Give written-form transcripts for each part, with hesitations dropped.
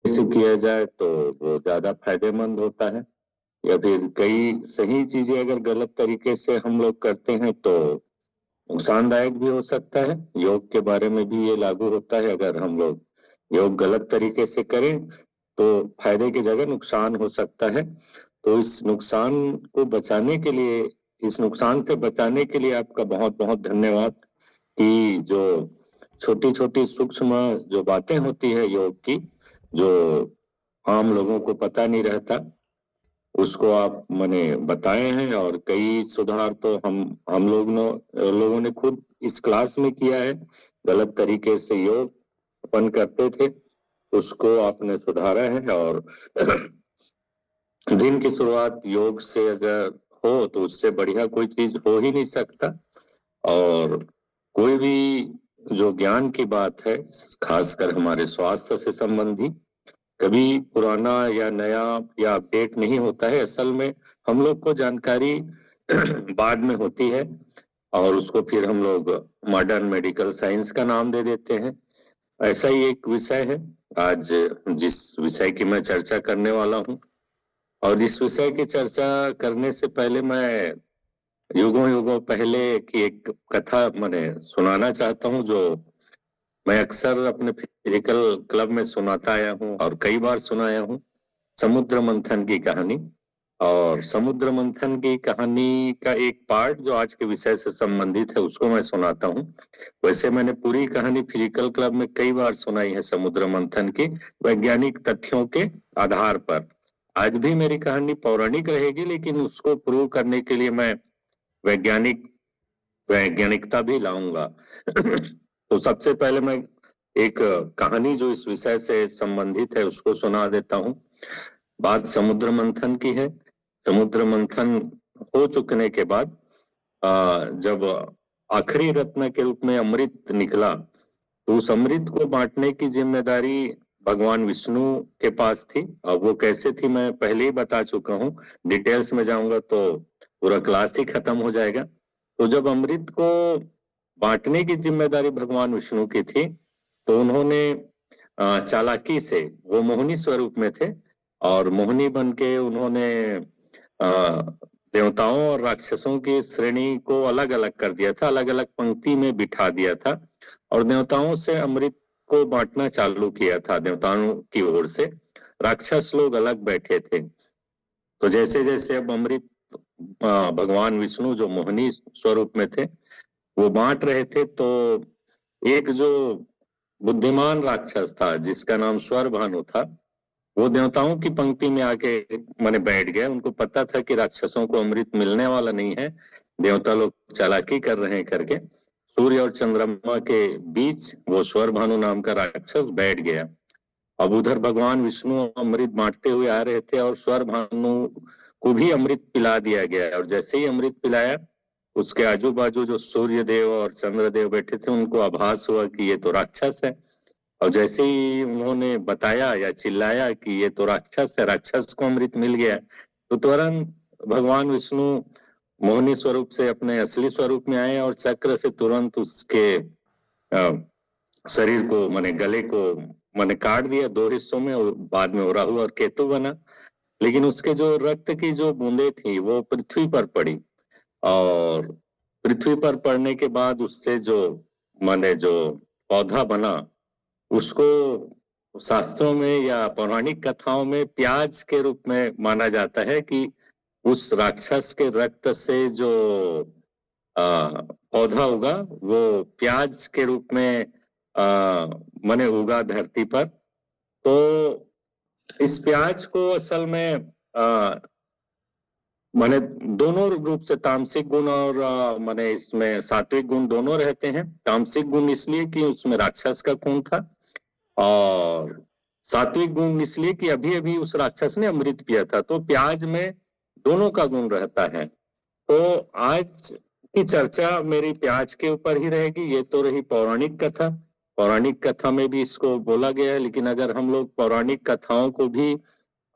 से किया जाए तो वो ज्यादा फायदेमंद होता है, या फिर कई सही चीजें अगर गलत तरीके से हम लोग करते हैं तो नुकसानदायक भी हो सकता है। योग के बारे में भी ये लागू होता है, अगर हम लोग योग गलत तरीके से करें तो फायदे की जगह नुकसान हो सकता है। तो इस नुकसान को बचाने के लिए, इस नुकसान से बचाने के लिए आपका बहुत बहुत धन्यवाद कि जो छोटी छोटी सूक्ष्म जो बातें होती है योग की, जो आम लोगों को पता नहीं रहता, उसको आप मैंने बताए हैं। और कई सुधार तो हम लोगों ने खुद इस क्लास में किया है। गलत तरीके से योग अपन करते थे, उसको आपने सुधारा है। और दिन की शुरुआत योग से अगर हो तो उससे बढ़िया कोई चीज हो ही नहीं सकता। और कोई भी जो ज्ञान की बात है, खासकर हमारे स्वास्थ्य से संबंधी, कभी पुराना या नया या अपडेट नहीं होता है। असल में हम लोग को जानकारी बाद में होती है और उसको फिर हम लोग मॉडर्न मेडिकल साइंस का नाम दे देते हैं। ऐसा ही एक विषय है आज जिस विषय की मैं चर्चा करने वाला हूँ। और इस विषय की चर्चा करने से पहले मैं युगों युगों पहले की एक कथा मैंने सुनाना चाहता हूँ, जो मैं अक्सर अपने फिजिकल क्लब में सुनाता आया हूँ और कई बार सुनाया हूँ। समुद्र मंथन की कहानी। और समुद्र मंथन की कहानी का एक पार्ट जो आज के विषय से संबंधित है उसको मैं सुनाता हूँ। वैसे मैंने पूरी कहानी फिजिकल क्लब में कई बार सुनाई है समुद्र मंथन की, वैज्ञानिक तथ्यों के आधार पर। आज भी मेरी कहानी पौराणिक रहेगी, लेकिन उसको प्रूव करने के लिए मैं वैज्ञानिक वैज्ञानिकता भी लाऊंगा। तो सबसे पहले मैं एक कहानी जो इस विषय से संबंधित है उसको सुना देता हूँ। बात समुद्र मंथन की है। समुद्र मंथन हो चुकने के बाद जब आखिरी रत्न के रूप में अमृत निकला, तो उस अमृत को बांटने की जिम्मेदारी भगवान विष्णु के पास थी। अब वो कैसे थी मैं पहले ही बता चुका हूँ, डिटेल्स में जाऊंगा तो पूरा क्लास ही खत्म हो जाएगा। तो जब अमृत को बांटने की जिम्मेदारी भगवान विष्णु की थी, तो उन्होंने चालाकी से, वो मोहिनी स्वरूप में थे और मोहिनी बन के उन्होंने देवताओं और राक्षसों की श्रेणी को अलग अलग कर दिया था, अलग अलग पंक्ति में बिठा दिया था और देवताओं से अमृत को बांटना चालू किया था। देवताओं की ओर से राक्षस लोग अलग बैठे थे। तो जैसे जैसे अब अमृत भगवान विष्णु जो मोहिनी स्वरूप में थे वो बांट रहे थे, तो एक जो बुद्धिमान राक्षस था जिसका नाम स्वर भानु था, वो देवताओं की पंक्ति में आके माने बैठ गया। उनको पता था कि राक्षसों को अमृत मिलने वाला नहीं है, देवता लोग चालाकी कर रहे हैं करके। सूर्य और चंद्रमा के बीच वो स्वर भानु नाम का राक्षस बैठ गया। अब उधर भगवान विष्णु अमृत बांटते हुए आ रहे थे और स्वर भानु को भी अमृत पिला दिया गया। और जैसे ही अमृत पिलाया, उसके आजू बाजू जो सूर्य देव और चंद्र देव बैठे थे उनको आभास हुआ कि ये तो राक्षस है। और जैसे ही उन्होंने बताया या चिल्लाया कि ये तो राक्षस है, राक्षस को अमृत मिल गया, तो तुरंत भगवान विष्णु मोहिनी स्वरूप से अपने असली स्वरूप में आए और चक्र से तुरंत उसके शरीर को माने गले को माने काट दिया दो हिस्सों में, और बाद में वो राहु और केतु बना। लेकिन उसके जो रक्त की जो बूंदे थी वो पृथ्वी पर पड़ी, और पृथ्वी पर पड़ने के बाद उससे जो माने जो पौधा बना, उसको शास्त्रों में या पौराणिक कथाओं में प्याज के रूप में माना जाता है कि उस राक्षस के रक्त से जो पौधा उगा वो प्याज के रूप में माने उगा धरती पर। तो इस प्याज को असल में माने दोनों रूप से, तामसिक गुण और माने इसमें सात्विक गुण दोनों रहते हैं। तामसिक गुण इसलिए कि उसमें राक्षस का खून था, और सात्विक गुण इसलिए कि अभी अभी उस राक्षस ने अमृत पिया था। तो प्याज में दोनों का गुण रहता है। तो आज की चर्चा मेरी प्याज के ऊपर ही रहेगी। ये तो रही पौराणिक कथा। पौराणिक कथा में भी इसको बोला गया है, लेकिन अगर हम लोग पौराणिक कथाओं को भी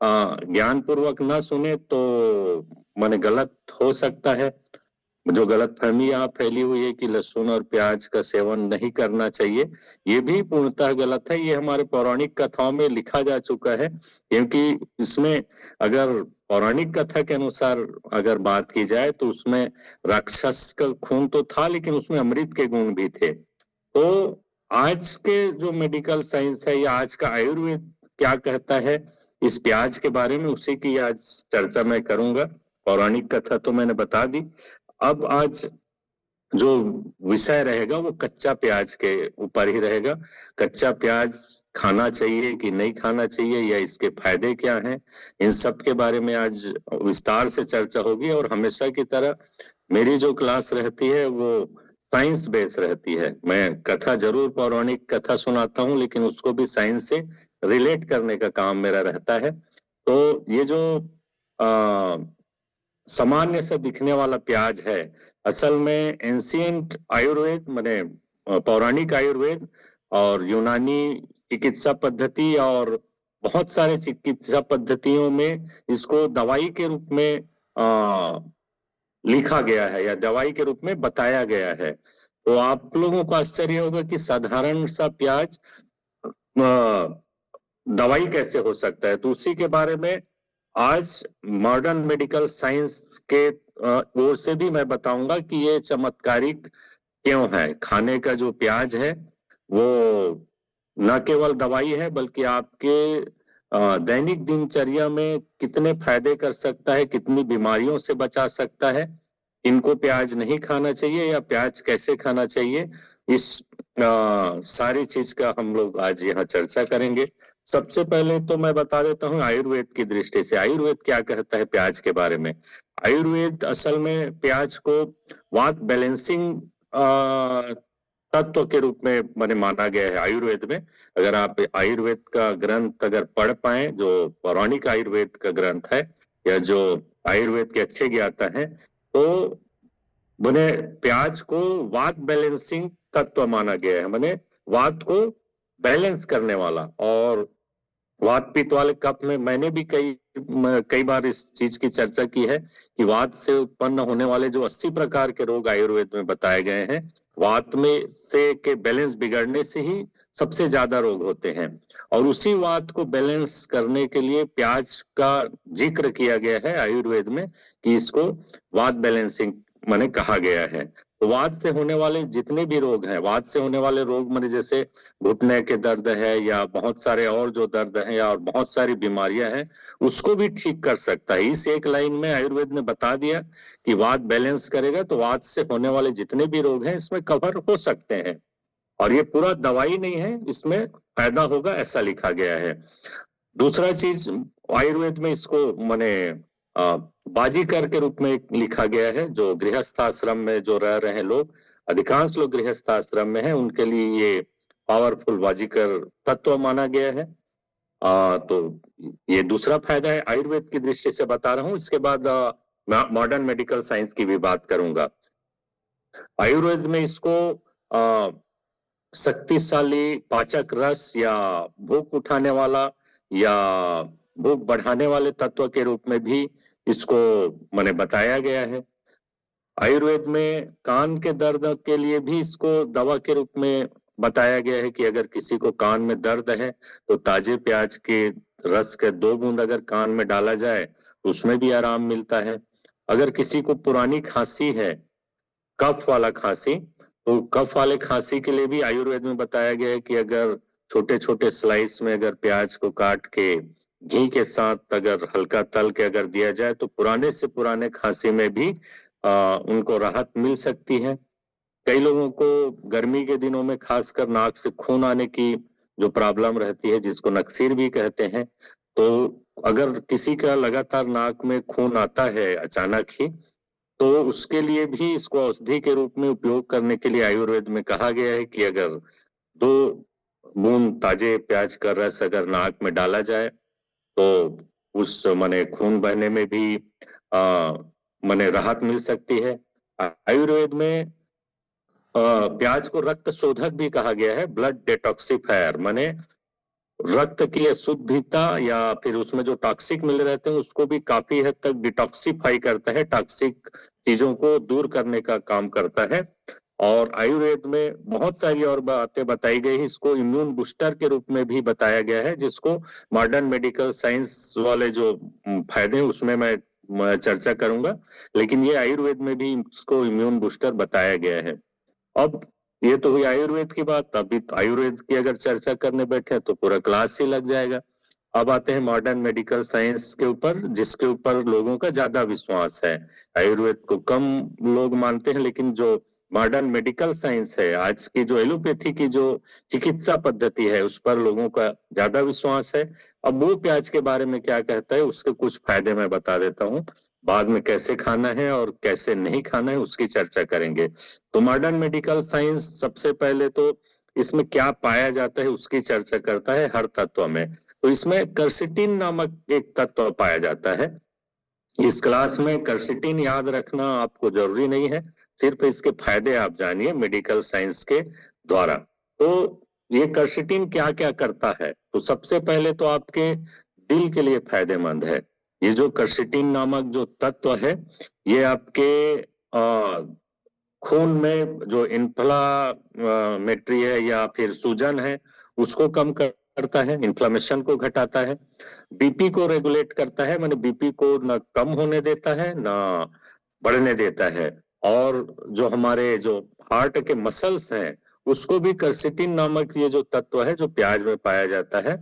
ज्ञान पूर्वक ना सुने तो माने गलत हो सकता है। जो गलतफहमी यहाँ फैली हुई है कि लहसुन और प्याज का सेवन नहीं करना चाहिए, ये भी पूर्णतः गलत है। ये हमारे पौराणिक कथाओं में लिखा जा चुका है, क्योंकि इसमें अगर पौराणिक कथा के अनुसार अगर बात की जाए तो उसमें राक्षस का खून तो था, लेकिन उसमें अमृत के गुण भी थे। तो आज के जो मेडिकल साइंस है या आज का आयुर्वेद क्या कहता है इस प्याज के बारे में, उसी की आज चर्चा मैं करूंगा। पौराणिक कथा तो मैंने बता दी। अब आज जो विषय रहेगा वो कच्चा प्याज के ऊपर ही रहेगा। कच्चा प्याज खाना चाहिए कि नहीं खाना चाहिए, या इसके फायदे क्या हैं, इन सब के बारे में आज विस्तार से चर्चा होगी। और हमेशा की तरह मेरी जो क्लास रहती है वो साइंस बेस रहती है। मैं कथा जरूर पौराणिक कथा सुनाता हूँ, लेकिन उसको भी साइंस से रिलेट करने का काम मेरा रहता है। तो ये जो आ, सामान्य से दिखने वाला प्याज है, असल में एंशिएंट आयुर्वेद माने पौराणिक आयुर्वेद और यूनानी चिकित्सा पद्धति और बहुत सारे चिकित्सा पद्धतियों में इसको दवाई के रूप में लिखा गया है या दवाई के रूप में बताया गया है। तो आप लोगों को आश्चर्य होगा कि साधारण सा प्याज दवाई कैसे हो सकता है। तो उसी के बारे में आज मॉडर्न मेडिकल साइंस के ओर से भी मैं बताऊंगा कि ये चमत्कारिक क्यों है। खाने का जो प्याज है वो न केवल दवाई है, बल्कि आपके दैनिक दिनचर्या में कितने फायदे कर सकता है, कितनी बीमारियों से बचा सकता है, इनको प्याज नहीं खाना चाहिए या प्याज कैसे खाना चाहिए, इस सारी चीज का हम लोग आज यहाँ चर्चा करेंगे। सबसे पहले तो मैं बता देता हूँ आयुर्वेद की दृष्टि से आयुर्वेद क्या कहता है प्याज के बारे में। आयुर्वेद असल में प्याज को वात बैलेंसिंग तत्व के रूप में मैंने माना गया है आयुर्वेद में। अगर आप आयुर्वेद का ग्रंथ अगर पढ़ पाए, जो पौराणिक आयुर्वेद का ग्रंथ है या जो आयुर्वेद के अच्छे ज्ञाता हैं, तो मैंने प्याज को वात बैलेंसिंग तत्व माना गया है, मैंने वात को बैलेंस करने वाला। और वात पित्त वाले कफ में मैंने भी कई बार इस चीज की चर्चा की है कि वात से उत्पन्न होने वाले जो 80 प्रकार के रोग आयुर्वेद में बताए गए हैं, वात में से के बैलेंस बिगड़ने से ही सबसे ज्यादा रोग होते हैं। और उसी वात को बैलेंस करने के लिए प्याज का जिक्र किया गया है आयुर्वेद में कि इसको वात बैलेंसिंग माने कहा गया है। तो वात से होने वाले जितने भी रोग हैं, वात से होने वाले रोग माने जैसे घुटने के दर्द है या बहुत सारे और जो दर्द हैं या और बहुत सारी बीमारियां हैं, उसको भी ठीक कर सकता है। इस एक लाइन में आयुर्वेद ने बता दिया कि वात बैलेंस करेगा तो वात से होने वाले जितने भी रोग हैं इसमें कवर हो सकते हैं। और ये पूरा दवाई नहीं है, इसमें फायदा होगा ऐसा लिखा गया है। दूसरा चीज आयुर्वेद में इसको माने बाजीकर के रूप में लिखा गया है। जो गृहस्थ आश्रम में जो रह रहे हैं लोग, अधिकांश लोग गृहस्थ आश्रम में हैं, उनके लिए ये पावरफुल बाजीकर तत्व माना गया है। तो ये दूसरा फायदा है आयुर्वेद की दृष्टि से बता रहा हूँ। इसके बाद मॉडर्न मेडिकल साइंस की भी बात करूंगा। आयुर्वेद में इसको शक्तिशाली पाचक रस या भूख उठाने वाला या भूख बढ़ाने वाले तत्व के रूप में भी इसको मैंने बताया गया है। आयुर्वेद में कान के दर्द के लिए भी इसको दवा के रूप में बताया गया है कि अगर किसी को कान में दर्द है तो ताजे प्याज के रस के 2 बूंद अगर कान में डाला जाए तो उसमें भी आराम मिलता है। अगर किसी को पुरानी खांसी है, कफ वाला खांसी, तो कफ वाले खांसी के लिए भी आयुर्वेद में बताया गया है कि अगर छोटे छोटे स्लाइस में अगर प्याज को काट के घी के साथ अगर हल्का तल के अगर दिया जाए तो पुराने से पुराने खांसी में भी उनको राहत मिल सकती है। कई लोगों को गर्मी के दिनों में खासकर नाक से खून आने की जो प्रॉब्लम रहती है, जिसको नक्सीर भी कहते हैं, तो अगर किसी का लगातार नाक में खून आता है अचानक ही, तो उसके लिए भी इसको औषधि के रूप में उपयोग करने के लिए आयुर्वेद में कहा गया है कि अगर 2 बूंद ताजे प्याज का रस अगर नाक में डाला जाए तो उस माने खून बहने में भी माने राहत मिल सकती है। आयुर्वेद में प्याज को रक्त शोधक भी कहा गया है, ब्लड डिटॉक्सिफायर। माने रक्त की अशुद्धता या फिर उसमें जो टॉक्सिक मिल रहते हैं उसको भी काफी हद तक डिटॉक्सिफाई करता है, टॉक्सिक चीजों को दूर करने का काम करता है। और आयुर्वेद में बहुत सारी और बातें बताई गई, इसको इम्यून बूस्टर के रूप में भी बताया गया है, जिसको मॉडर्न मेडिकल साइंस वाले जो फायदे हैं उसमें मैं चर्चा करूंगा, लेकिन ये आयुर्वेद में भी इसको इम्यून बूस्टर बताया गया है। अब ये तो हुई आयुर्वेद की बात, अभी तो आयुर्वेद की अगर चर्चा करने बैठे तो पूरा क्लास ही लग जाएगा। अब आते हैं मॉडर्न मेडिकल साइंस के ऊपर, जिसके ऊपर लोगों का ज्यादा विश्वास है। आयुर्वेद को कम लोग मानते हैं, लेकिन जो मॉडर्न मेडिकल साइंस है, आज की जो एलोपैथी की जो चिकित्सा पद्धति है, उस पर लोगों का ज्यादा विश्वास है। अब वो प्याज के बारे में क्या कहता है, उसके कुछ फायदे मैं बता देता हूँ, बाद में कैसे खाना है और कैसे नहीं खाना है उसकी चर्चा करेंगे। तो मॉडर्न मेडिकल साइंस सबसे पहले तो इसमें क्या पाया जाता है उसकी चर्चा करता है हर तत्व में। तो इसमें कर्सिटीन नामक एक तत्व पाया जाता है। इस क्लास में कर्सिटीन याद रखना आपको जरूरी नहीं है, सिर्फ इसके फायदे आप जानिए मेडिकल साइंस के द्वारा। तो ये कर्सिटीन क्या क्या करता है, तो सबसे पहले तो आपके दिल के लिए फायदेमंद है। ये जो कर्सिटीन नामक जो तत्व है, ये आपके खून में जो इन्फ्लामेटरी है या फिर सूजन है उसको कम करता है, इन्फ्लामेशन को घटाता है, बीपी को रेगुलेट करता है, माने बीपी को न कम होने देता है ना बढ़ने देता है। और जो हमारे जो हार्ट के मसल्स हैं उसको भी कर्सिटीन नामक ये जो तत्व है जो प्याज में पाया जाता है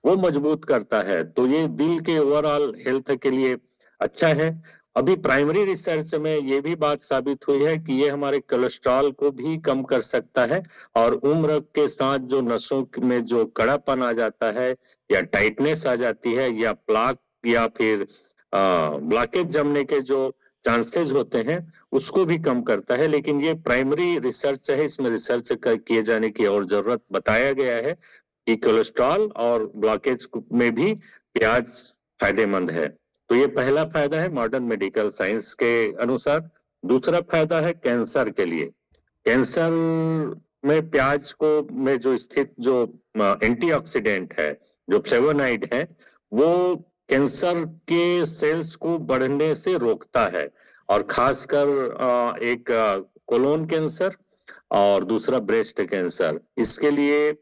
वो मजबूत करता है। तो ये दिल के ओवरऑल हेल्थ के लिए अच्छा है। अभी प्राइमरी रिसर्च में ये भी बात साबित हुई है कि ये हमारे कोलेस्ट्रॉल को भी कम कर सकता है, और उम्र के साथ जो नसों में जो कड़ापन आ जाता है या टाइटनेस आ जाती है या प्लाक या फिर ब्लॉकेज जमने के जो चांसेस होते हैं उसको भी कम करता है। लेकिन ये प्राइमरी रिसर्च है, इसमें रिसर्च किए जाने की और जरूरत बताया गया है कि कोलेस्ट्रॉल और ब्लॉकेज में भी प्याज फायदेमंद है। तो ये पहला फायदा है मॉडर्न मेडिकल साइंस के अनुसार। दूसरा फायदा है कैंसर के लिए। कैंसर में प्याज को में जो स्थित जो एंटीऑक्सीडेंट है, जो फ्लेवोनाइड है, वो कैंसर के सेल्स को बढ़ने से रोकता है। और खासकर एक कोलोन कैंसर और दूसरा ब्रेस्ट कैंसर, इसके लिए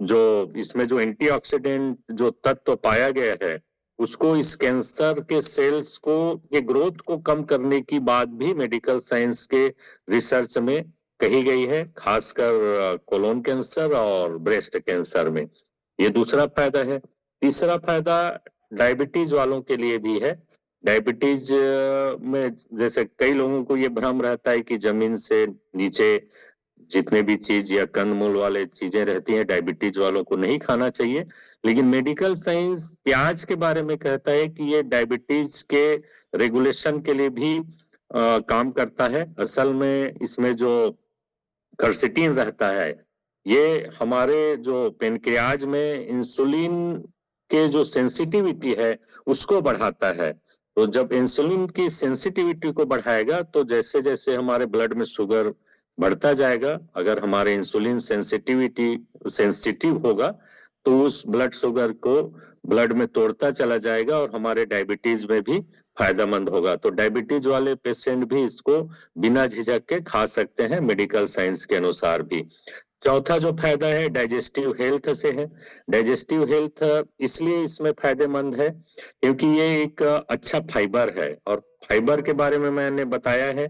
जो इसमें जो एंटीऑक्सीडेंट जो तत्व पाया गया है उसको इस कैंसर के सेल्स को के ग्रोथ को कम करने की बात भी मेडिकल साइंस के रिसर्च में कही गई है, खासकर कोलोन कैंसर और ब्रेस्ट कैंसर में। ये दूसरा फायदा है। तीसरा फायदा डायबिटीज वालों के लिए भी है। डायबिटीज में जैसे कई लोगों को ये भ्रम रहता है कि जमीन से नीचे जितने भी चीज या कंदमूल वाले चीजें रहती हैं डायबिटीज वालों को नहीं खाना चाहिए, लेकिन मेडिकल साइंस प्याज के बारे में कहता है कि ये डायबिटीज के रेगुलेशन के लिए भी काम करता है। असल में इसमें जो कर्सिटीन रहता है ये हमारे जो पेनक्रियाज में इंसुलिन के जो सेंसिटिविटी है उसको बढ़ाता है। तो जब इंसुलिन की सेंसिटिविटी को बढ़ाएगा तो जैसे जैसे हमारे ब्लड में शुगर बढ़ता जाएगा, अगर हमारे इंसुलिन सेंसिटिविटी सेंसिटिव होगा तो उस ब्लड शुगर को ब्लड में तोड़ता चला जाएगा और हमारे डायबिटीज में भी फायदेमंद होगा। तो डायबिटीज वाले पेशेंट भी इसको बिना झिझक के खा सकते हैं मेडिकल साइंस के अनुसार भी। चौथा जो फायदा है डाइजेस्टिव हेल्थ से है। डाइजेस्टिव हेल्थ इसलिए इसमें फायदेमंद है क्योंकि ये एक अच्छा फाइबर है, और फाइबर के बारे में मैंने बताया है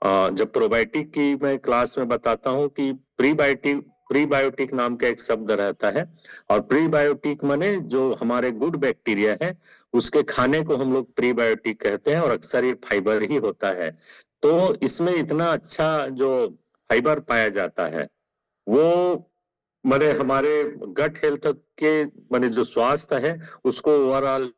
जब प्रोबायोटिक की मैं क्लास में बताता हूँ कि प्रीबायोटिक नाम का एक शब्द रहता है, और प्रीबायोटिक माने जो हमारे गुड बैक्टीरिया है उसके खाने को हम लोग प्रीबायोटिक कहते हैं, और अक्सर ये फाइबर ही होता है। तो इसमें इतना अच्छा जो फाइबर पाया जाता है वो माने हमारे गट हेल्थ के माने जो स्वास्थ्य है उसको ओवरऑल